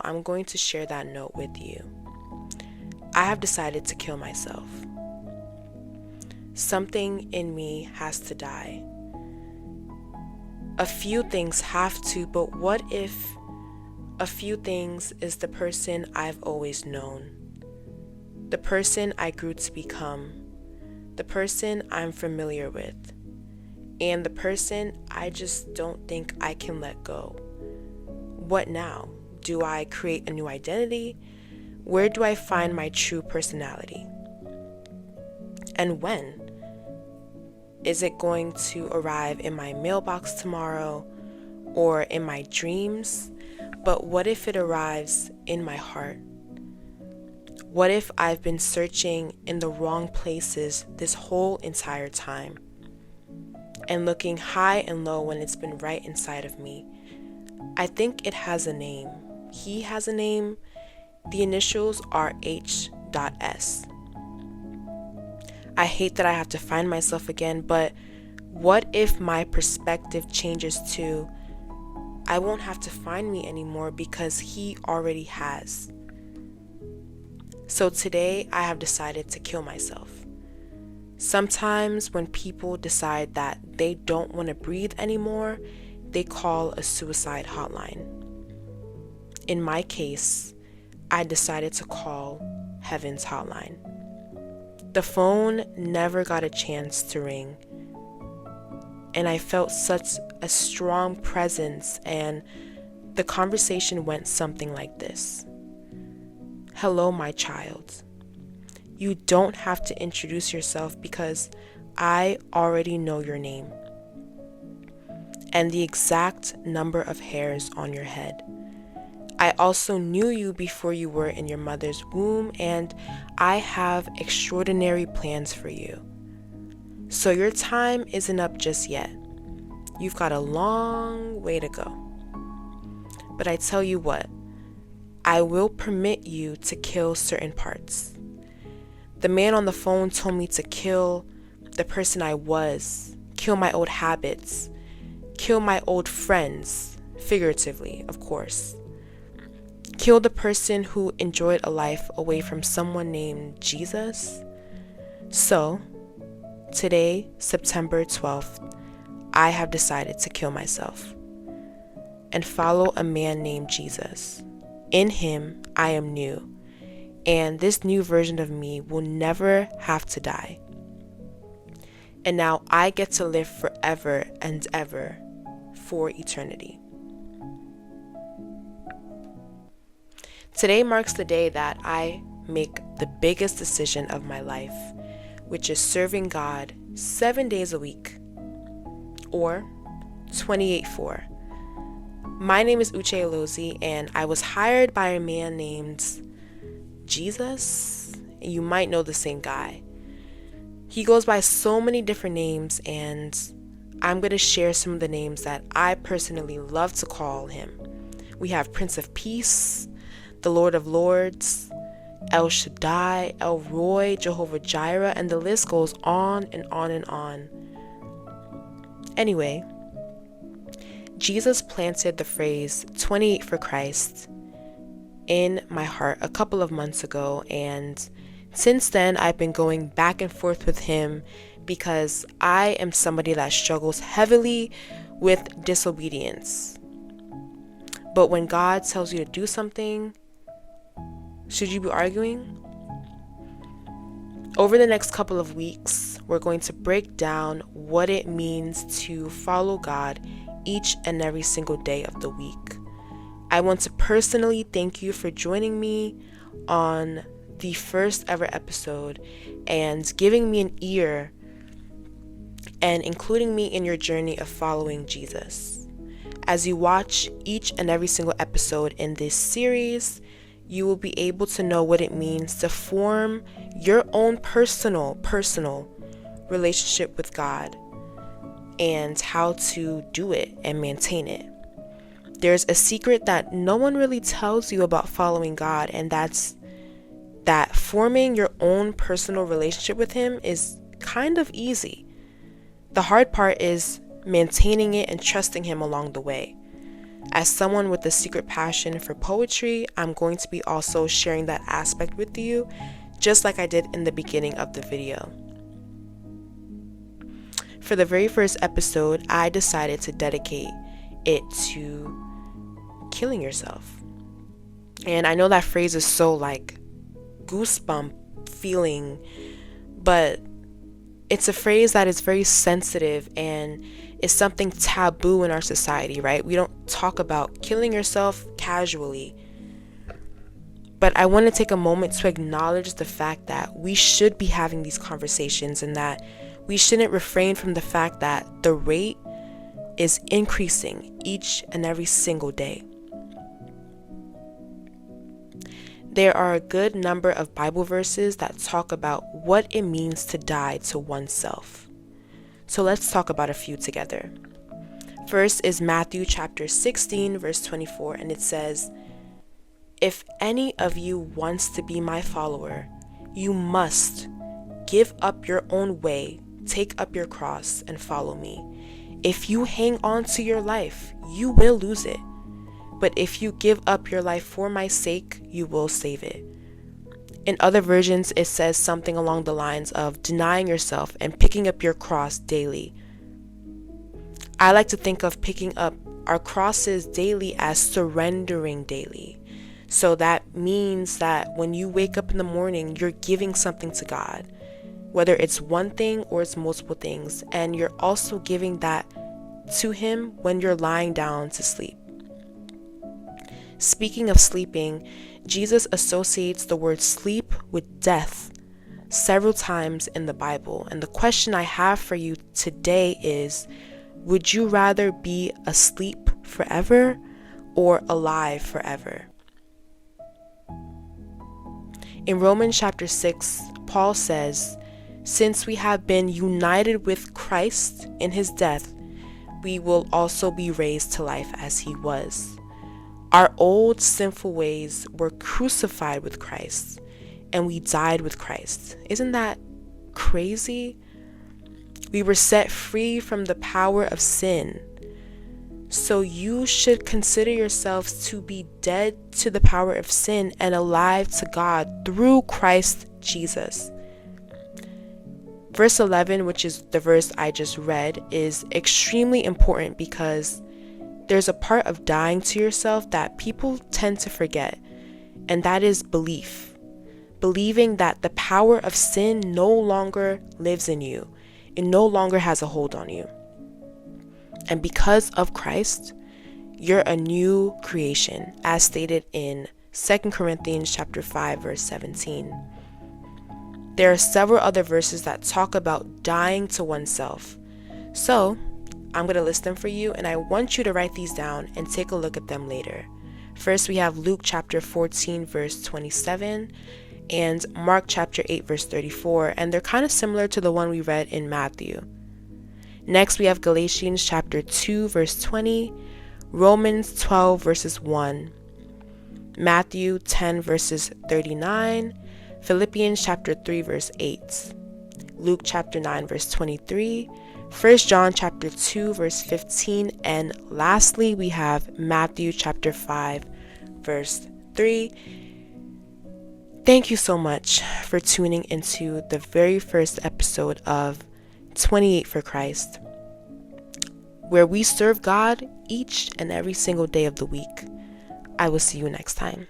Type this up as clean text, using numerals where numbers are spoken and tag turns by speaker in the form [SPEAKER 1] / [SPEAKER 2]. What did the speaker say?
[SPEAKER 1] I'm going to share that note with you. I have decided to kill myself. Something in me has to die. A few things have to, but what if a few things is the person I've always known? The person I grew to become, the person I'm familiar with, and the person I just don't think I can let go. What now? Do I create a new identity? Where do I find my true personality? And when? Is it going to arrive in my mailbox tomorrow or in my dreams? But what if it arrives in my heart? What if I've been searching in the wrong places this whole entire time and looking high and low when it's been right inside of me? I think it has a name. He has a name. The initials are H.S. I hate that I have to find myself again, but what if my perspective changes to, I won't have to find me anymore because he already has. So today I have decided to kill myself. Sometimes when people decide that they don't want to breathe anymore, they call a suicide hotline. In my case, I decided to call Heaven's hotline. The phone never got a chance to ring, and I felt such a strong presence, and the conversation went something like this. Hello, my child. You don't have to introduce yourself because I already know your name and the exact number of hairs on your head. I also knew you before you were in your mother's womb, and I have extraordinary plans for you. So your time isn't up just yet. You've got a long way to go. But I tell you what, I will permit you to kill certain parts. The man on the phone told me to kill the person I was, kill my old habits, kill my old friends, figuratively, of course. Kill the person who enjoyed a life away from someone named Jesus. So, today, September 12th, I have decided to kill myself and follow a man named Jesus. In him, I am new, and this new version of me will never have to die. And now I get to live forever and ever for eternity. Today marks the day that I make the biggest decision of my life, which is serving God 7 days a week, or 28/4. My name is Uche Elozi, and I was hired by a man named Jesus. You might know the same guy. He goes by so many different names, and I'm going to share some of the names that I personally love to call him. We have Prince of Peace, the Lord of Lords, El Shaddai, El Roy, Jehovah Jireh, and the list goes on and on and on. Anyway, Jesus planted the phrase 28 for Christ in my heart a couple of months ago, and since then I've been going back and forth with him because I am somebody that struggles heavily with disobedience. But when God tells you to do something, should you be arguing? Over the next couple of weeks, we're going to break down what it means to follow God each and every single day of the week. I want to personally thank you for joining me on the first ever episode and giving me an ear and including me in your journey of following Jesus. As you watch each and every single episode in this series, you will be able to know what it means to form your own personal relationship with God and how to do it and maintain it. There's a secret that no one really tells you about following God, and that's that forming your own personal relationship with Him is kind of easy. The hard part is maintaining it and trusting Him along the way. As someone with a secret passion for poetry, I'm going to be also sharing that aspect with you, just like I did in the beginning of the video. For the very first episode, I decided to dedicate it to killing yourself. And I know that phrase is so like goosebump feeling, but it's a phrase that is very sensitive and is something taboo in our society, right? We don't talk about killing yourself casually. But I want to take a moment to acknowledge the fact that we should be having these conversations and that we shouldn't refrain from the fact that the rate is increasing each and every single day. There are a good number of Bible verses that talk about what it means to die to oneself. So let's talk about a few together. First is Matthew chapter 16, verse 24, and it says, "If any of you wants to be my follower, you must give up your own way, take up your cross, and follow me. If you hang on to your life, you will lose it. But if you give up your life for my sake, you will save it." In other versions, it says something along the lines of denying yourself and picking up your cross daily. I like to think of picking up our crosses daily as surrendering daily. So that means that when you wake up in the morning, you're giving something to God, whether it's one thing or it's multiple things, and you're also giving that to Him when you're lying down to sleep. Speaking of sleeping, Jesus associates the word sleep with death several times in the Bible. And the question I have for you today is, would you rather be asleep forever or alive forever? In Romans chapter 6, Paul says, "Since we have been united with Christ in His death, we will also be raised to life as He was." Our old sinful ways were crucified with Christ, and we died with Christ. Isn't that crazy? We were set free from the power of sin. So you should consider yourselves to be dead to the power of sin and alive to God through Christ Jesus. Verse 11, which is the verse I just read, is extremely important because there's a part of dying to yourself that people tend to forget, and that is belief. Believing that the power of sin no longer lives in you. It no longer has a hold on you. And because of Christ, you're a new creation, as stated in 2 Corinthians chapter 5, verse 17. There are several other verses that talk about dying to oneself. So, I'm going to list them for you, and I want you to write these down and take a look at them later. First, we have Luke chapter 14, verse 27, and Mark chapter 8, verse 34, and they're kind of similar to the one we read in Matthew. Next, we have Galatians chapter 2, verse 20, Romans 12, verses 1, Matthew 10, verses 39, Philippians chapter 3, verse 8, Luke chapter 9, verse 23, 1 John chapter 2, verse 15, and lastly, we have Matthew chapter 5, verse 3. Thank you so much for tuning into the very first episode of 28 for Christ, where we serve God each and every single day of the week. I will see you next time.